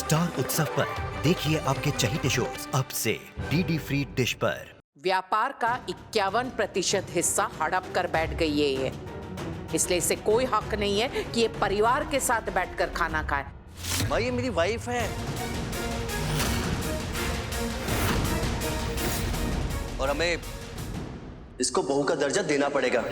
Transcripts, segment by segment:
Star उत्सव पर देखिए आपके चहीते शोज अब से डीडी फ्री डिश पर। व्यापार का 51% हिस्सा हड़प कर बैठ गई है ये, इसलिए इसे कोई हक नहीं है कि ये परिवार के साथ बैठकर खाना खाए। भाई ये मेरी वाइफ है और हमें इसको बहू का दर्जा देना पड़ेगा।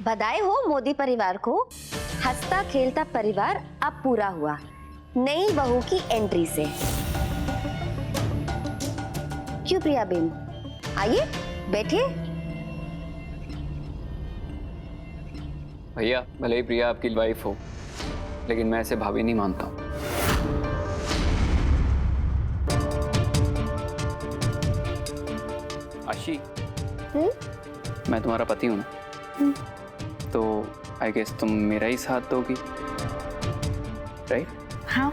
बधाई हो मोदी परिवार को, हंसता खेलता परिवार अब पूरा हुआ नई बहू की एंट्री से। क्यों प्रिया बेन, आइए बैठिए। भैया भले ही प्रिया आपकी वाइफ हो, लेकिन मैं ऐसे भाभी नहीं मानता हूँ। आशी, मैं तुम्हारा पति हूँ ना, तो आई गेस तुम मेरा ही साथ दोगी, राइट? हाँ।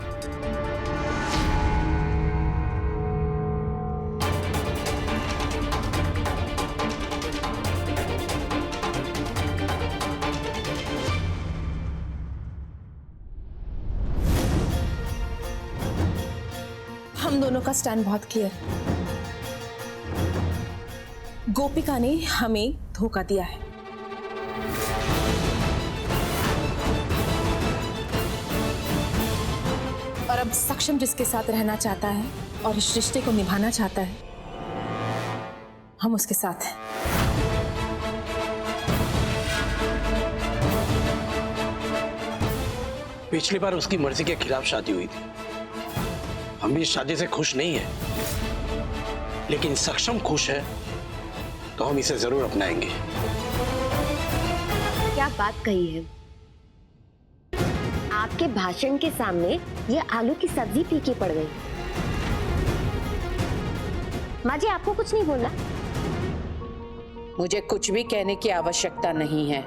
हम दोनों का स्टैंड बहुत क्लियर है। गोपिका ने हमें धोखा दिया है। और अब सक्षम जिसके साथ रहना चाहता है और इस रिश्ते को निभाना चाहता है, हम उसके साथ हैं। पिछली बार उसकी मर्जी के खिलाफ शादी हुई थी। हम भी इस शादी से खुश नहीं है, लेकिन सक्षम खुश है तो हम इसे जरूर अपनाएंगे। क्या बात कही है, आपके भाषण के सामने ये आलू की सब्जी फीकी पड़ गई। माँ जी आपको कुछ नहीं बोलना? मुझे कुछ भी कहने की आवश्यकता नहीं है।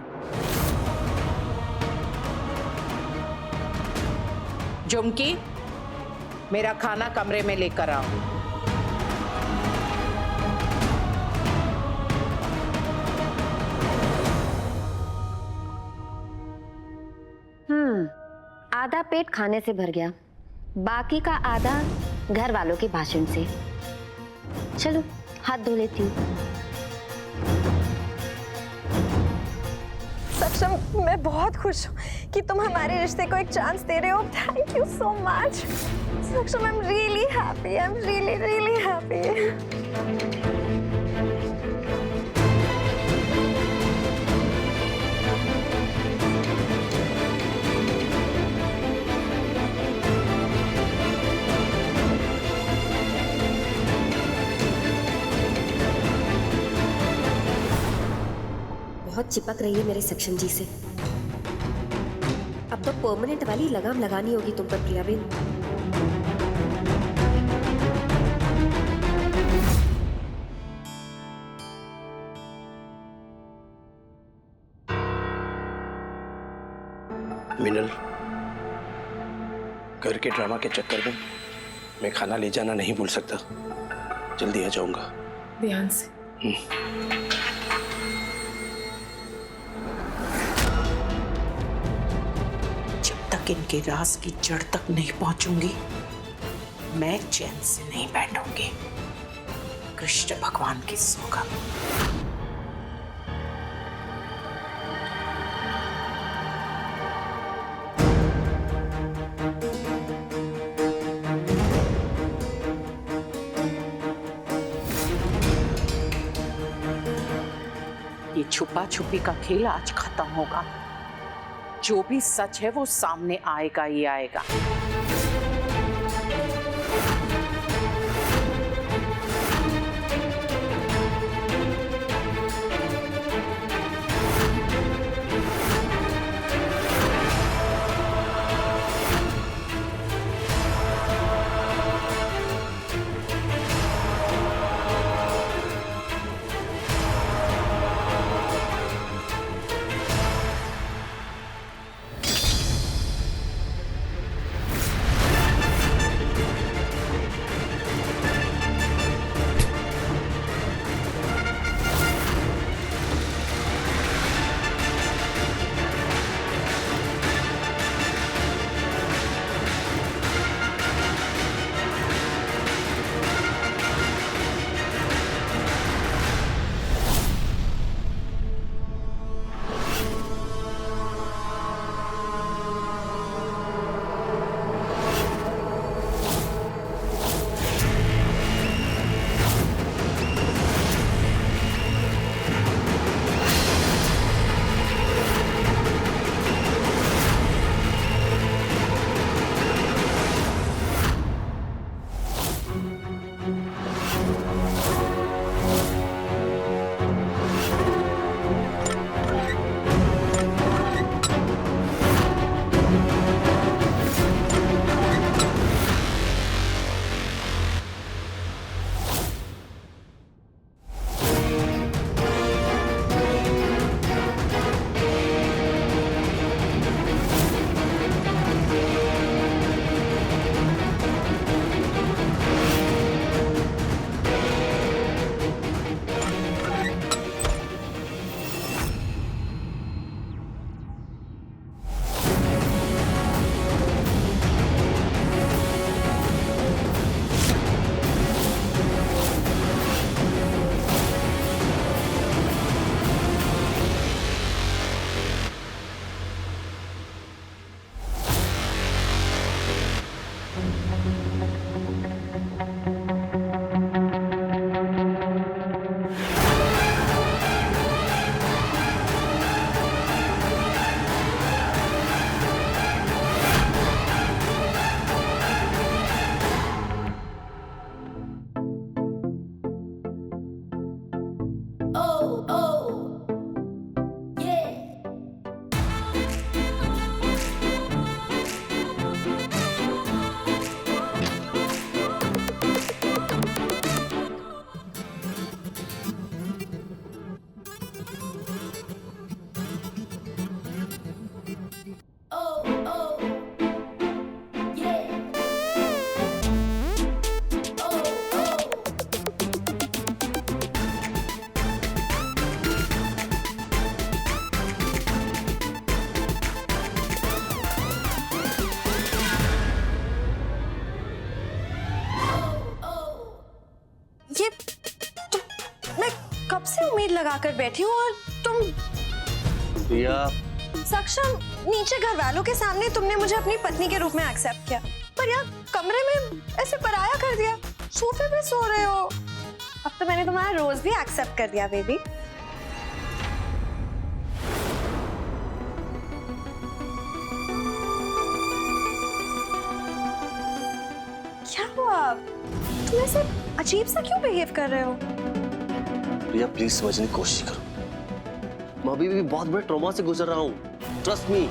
झुमकी, मेरा खाना कमरे में लेकर आओ। आधा पेट खाने से भर गया, बाकी का आधा घर वालों के भाषण से। चलो हाथ धो लेती हूँ। सक्षम, मैं बहुत खुश हूँ कि तुम हमारे रिश्ते को एक चांस दे रहे हो। थैंक यू सो मच सक्षम, I am really happy, I am really really happy. बहुत चिपक रही है मेरे सक्षम जी से। अब तो परमानेंट वाली लगाम लगानी होगी तुम पर प्रिया बेन। मिनल, घर के ड्रामा के चक्कर में मैं खाना ले जाना नहीं भूल सकता। जल्दी आ जाऊंगा। ध्यान से। इनके राज की जड़ तक नहीं पहुंचूंगी, मैं चैन से नहीं बैठूंगी। कृष्ण भगवान की सौगात। ये छुपा छुपी का खेल आज खत्म होगा। जो भी सच है वो सामने आएगा ही आएगा। ये मैं कब से उम्मीद लगाकर बैठी हूँ और तुम प्रिया, सक्षम, नीचे घर वालों के सामने तुमने मुझे अपनी पत्नी के रूप में एक्सेप्ट किया, पर यहाँ कमरे में ऐसे पराया कर दिया, सोफे पे सो रहे हो। अब तो मैंने तुम्हारा रोज भी एक्सेप्ट कर दिया बेबी। क्या हुआ? तुम ऐसे अजीब सा क्यों बिहेव कर रहे हो? प्रिया प्लीज समझने की कोशिश करो। मैं अभी भी बहुत बड़े ट्रॉमा से गुजर रहा हूँ, ट्रस्ट मी।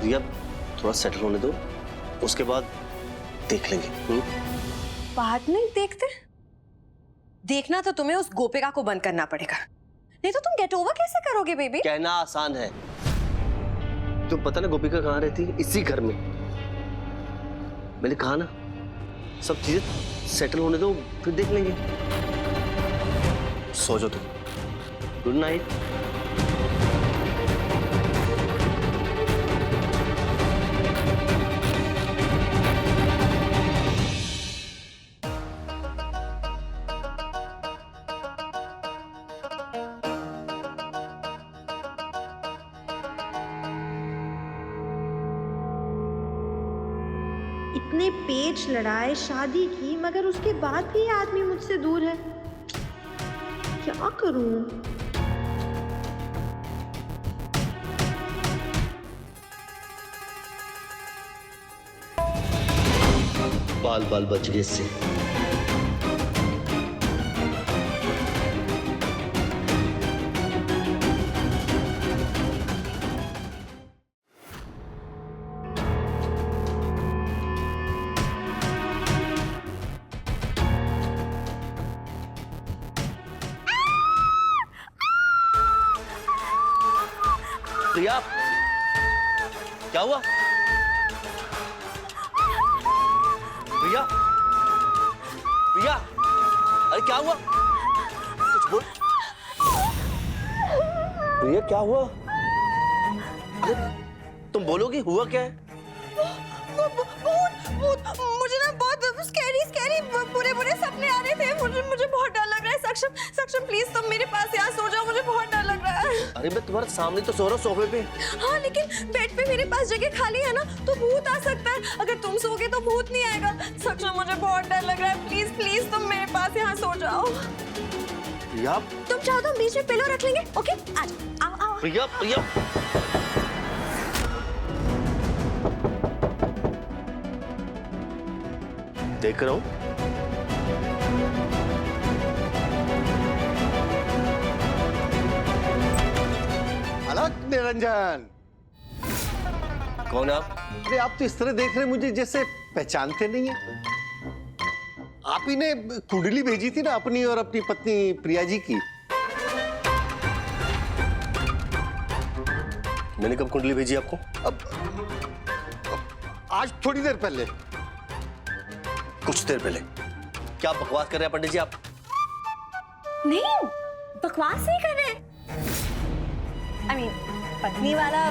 प्रिया थोड़ा सेटल होने दो, उसके बाद देख लेंगे। बात नहीं देखते? देखना तो तुम्हें उस गोपिका को बंद करना पड़ेगा, नहीं तो तुम गेट ओवर कैसे करोगे बेबी? कहना आसान है, तो पता ना गोपिका कहाँ रहती है? इसी घर में। मैंने कहा ना, सब चीजें सेटल होने दो, फिर देख लेंगे। सो जाओ तुम। Good night. इतने पेच लड़ाए, शादी की, मगर उसके बाद भी ये आदमी मुझसे दूर है। क्या करूं? बाल बाल बच गए इससे। प्रिया, क्या हुआ? प्रिया, प्रिया, अरे क्या हुआ? कुछ बोल। प्रिया क्या हुआ? अरे तुम बोलोगी हुआ क्या है? मुझे ना बहुत स्कैरी बुरे सपने आ रहे थे। मुझे बहुत डर लग रहा है। सक्षम प्लीज तुम मेरे पास यहाँ सो जाओ, मुझे बहुत डर लग रहा है। अरे मैं तुम्हारे सामने तो सो रहा हूँ सोफे पे। हाँ लेकिन बेड पे मेरे पास जगह खाली है ना, तो भूत आ सकता है। अगर तुम सोगे तो भूत नहीं आएगा। सक्षम मुझे बहुत डर लग रहा है, प्लीज तुम मेरे पास यहाँ सो जाओ। प्रिया, तुम चाहो तो हम बीच में पिलो रख लेंगे। ओके आज आओ। प्रिया, प्रिया। देख रहा हूं। अलग निरंजन, कौन है आप? अरे आप तो इस तरह देख रहे मुझे जैसे पहचानते नहीं है। आप ही ने कुंडली भेजी थी ना अपनी और अपनी पत्नी प्रिया जी की। मैंने कब कुंडली भेजी आपको? अब आज थोड़ी देर पहले। कुछ देर पहले। क्या बकवास कर रहे हैं पंडित जी आप? नहीं बकवास नहीं कर रहे। I mean, पत्नी वाला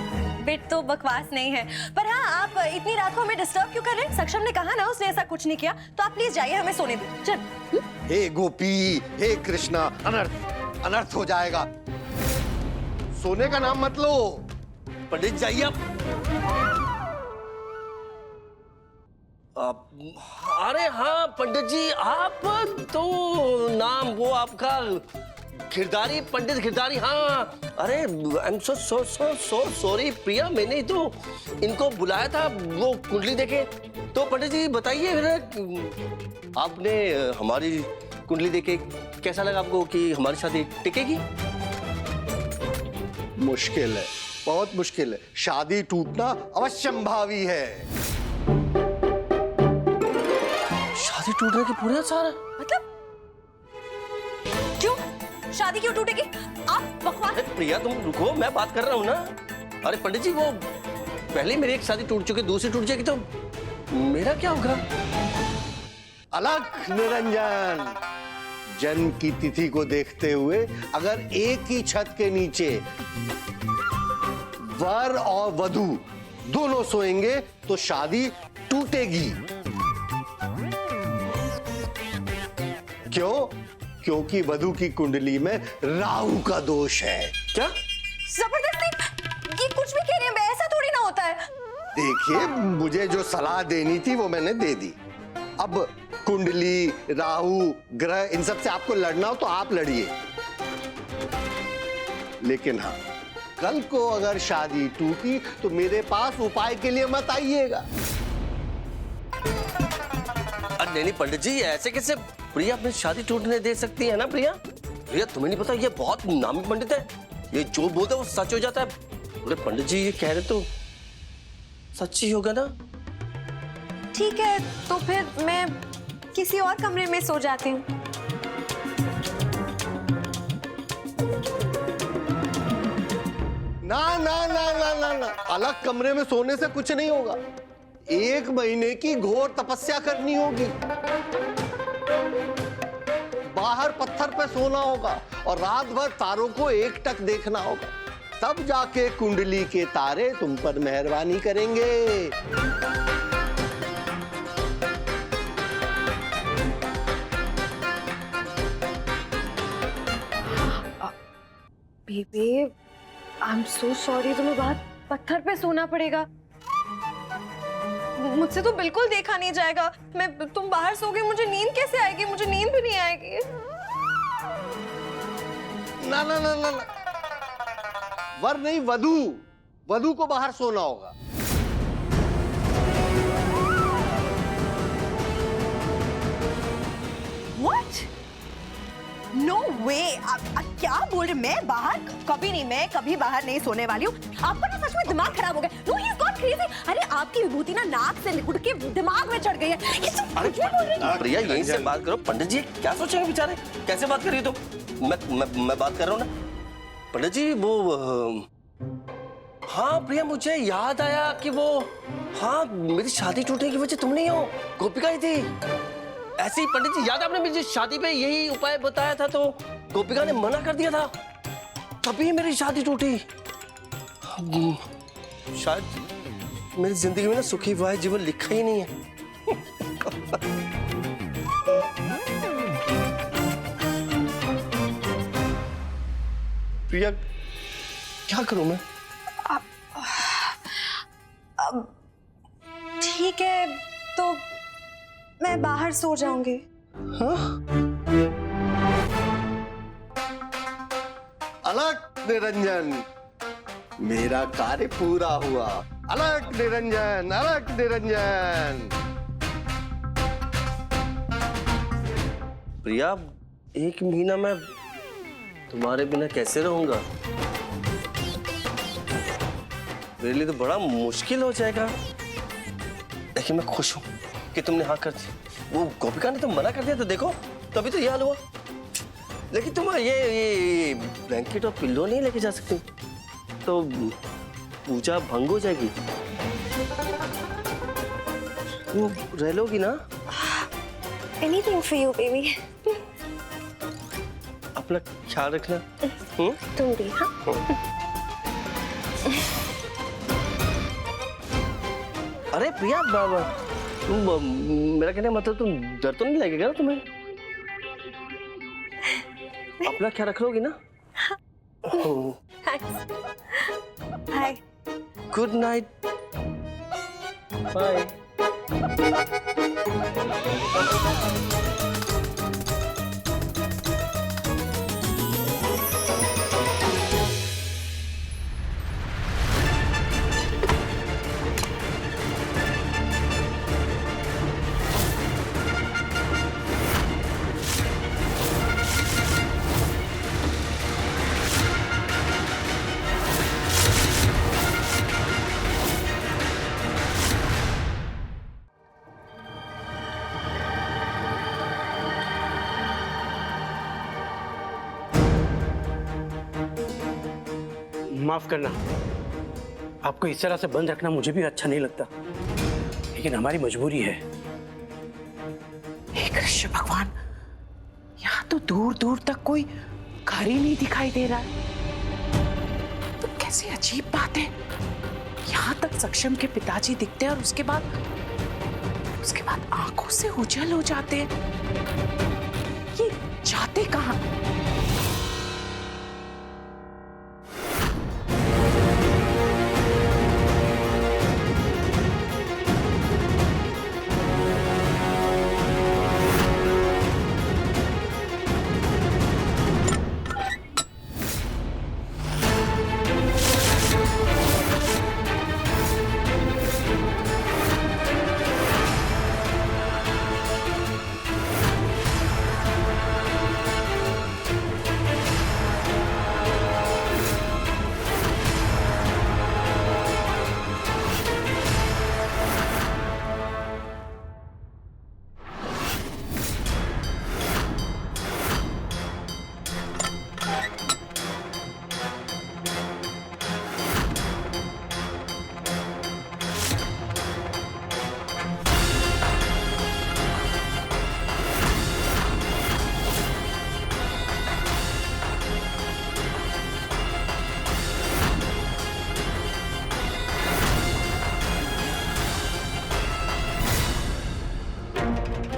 बिट तो बकवास नहीं है, पर हाँ आप इतनी रात को हमें डिस्टर्ब क्यों कर रहे हैं? सक्षम ने कहा ना उसने ऐसा कुछ नहीं किया, तो आप प्लीज जाइए, हमें सोने दीजिए। चल। हे गोपी, हे कृष्णा, अनर्थ हो जाएगा। सोने का नाम मत लो। पंडित जाइए आप। अरे हाँ पंडित जी, आप तो नाम वो आपका गिरधारी, पंडित गिरधारी। हाँ अरे आई एम सो सॉरी प्रिया, मैंने ही तो इनको बुलाया था वो कुंडली देखे। तो पंडित जी बताइए फिर, आपने हमारी कुंडली देखे कैसा लगा आपको कि हमारी शादी टिकेगी? मुश्किल है, बहुत मुश्किल है। शादी टूटना अवश्यंभावी है। शादी टूटने के पूरे आसार है? मतलब क्यों? शादी क्यों टूटेगी? आप बकवास। प्रिया तुम रुको, मैं बात कर रहा हूँ ना। अरे पंडित जी, वो पहले मेरी एक शादी टूट चुकी, दूसरी टूट जाएगी तो मेरा क्या होगा? अलग निरंजन, जन्म की तिथि को देखते हुए अगर एक ही छत के नीचे वर और वधू दोनों सोएंगे तो शादी टूटेगी। क्यों? क्योंकि वधु की कुंडली में राहु का दोष है। क्या? जबरदस्ती ये कुछ भी कह रहे हैं, ऐसा थोड़ी ना होता है। देखिए, मुझे जो सलाह देनी थी वो मैंने दे दी। अब कुंडली, राहु, ग्रह, इन सब से आपको लड़ना हो तो आप लड़िए। लेकिन हाँ, कल को अगर शादी टूटी तो मेरे पास उपाय के लिए मत आइएगा। नहीं पंडित जी, ऐसे कैसे प्रिया अपनी शादी टूटने दे सकती है ना? प्रिया, तुम्हें नहीं पता ये बहुत नामी पंडित है, ये जो बोलते है वो सच हो जाता है। अरे पंडित जी ये कह रहे तो सच ही होगा ना? ठीक है, तो फिर मैं किसी और कमरे में सो जाती हूँ। ना ना ना ना ना ना, अलग कमरे में सोने से कुछ नहीं होगा। 1 महीने की घोर तपस्या करनी होगी। बाहर पत्थर पे सोना होगा और रात भर तारों को एकटक देखना होगा, तब जाके कुंडली के तारे तुम पर मेहरबानी करेंगे। Baby, I am so sorry, तुम्हें बाहर पत्थर पे सोना पड़ेगा। मुझसे तो बिल्कुल देखा नहीं जाएगा। तुम बाहर सोगे, मुझे नींद कैसे आएगी? मुझे नींद भी नहीं आएगी। ना ना ना ना, ना। वर नहीं, वधु, वधु को बाहर सोना होगा। What? No way! क्या बोल रहे? मैं बाहर कभी नहीं, मैं कभी बाहर नहीं सोने वाली हूँ। आपका ना सच में दिमाग खराब हो गया। No, he's gone crazy. अरे आपकी विभूति ना नाक से लिकुड़ के दिमाग में चढ़ गई है। ये सब कुछ भी बोल रही है। प्रिया यहीं से बात करो। पंडित जी क्या सोचेंगे बेचारे? कैसे बात कर रही हो तुम? मैं बात कर रहा हूँ ना। पंडित जी वो हाँ प्रिया, मुझे याद आया कि वो हाँ मेरी शादी टूटने की वजह तुम नहीं हो, गोपिका ही थी। ऐसे ही पंडित जी, याद आपने मुझे शादी पे यही उपाय बताया था तो गोपिका ने मना कर दिया था, तभी मेरी शादी टूटी। शायद मेरी जिंदगी में ना सुखी विवाह जीवन लिखा ही नहीं है। प्रिया क्या करूं मैं? ठीक है, तो मैं बाहर सो जाऊंगी। हाँ? अलग निरंजन, मेरा कार्य पूरा हुआ। अलग निरंजन, अलग निरंजन। प्रिया, 1 महीना मैं तुम्हारे बिना कैसे रहूंगा? मेरे लिए तो बड़ा मुश्किल हो जाएगा। लेकिन मैं खुश हूं कि तुमने हाँ कर दी। वो गोपिका ने तो मना कर दिया था, देखो तभी तो ये हाल हुआ। लेकिन तुम ये ब्लैंकेट और पिल्लो नहीं लेके जा सकती, तो पूजा भंग हो जाएगी। वो रह लोगी ना? Anything for you, baby. अपना ख्याल रखना। तुम भी। हाँ? अरे प्रिया, तुम मेरा कहने का मतलब तुम डर तो नहीं लगेगा ना तुम्हें? अपना ख्याल रख लोगी ना? Bye. Good night, bye. माफ करना, आपको इस तरह से बंद रखना मुझे भी अच्छा नहीं लगता, लेकिन हमारी मजबूरी है। हे कृष्ण भगवान, यहाँ तो दूर दूर तक कोई घर ही नहीं दिखाई दे रहा है। तो कैसी अजीब बात है, यहाँ तक सक्षम के पिताजी दिखते हैं और उसके बाद आंखों से ओझल हो जाते हैं। ये जाते कहाँ?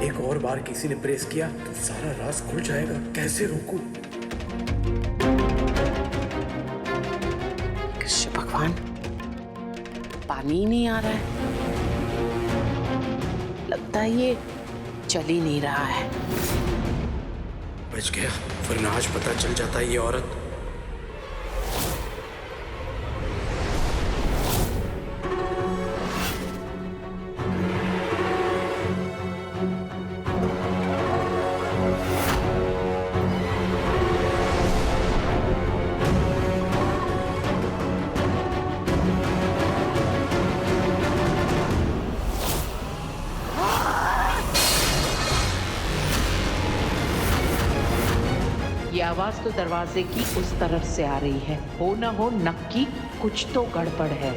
एक और बार किसी ने प्रेस किया तो सारा राज खुल जाएगा। कैसे रोकूं? कृष्ण भगवान, पानी ही नहीं आ रहा है। लगता है ये चल ही नहीं रहा है। बच गया, वरना आज पता चल जाता ये औरत। ये आवाज तो दरवाजे की उस तरफ से आ रही है। हो न हो नक्की कुछ तो गड़बड़ है।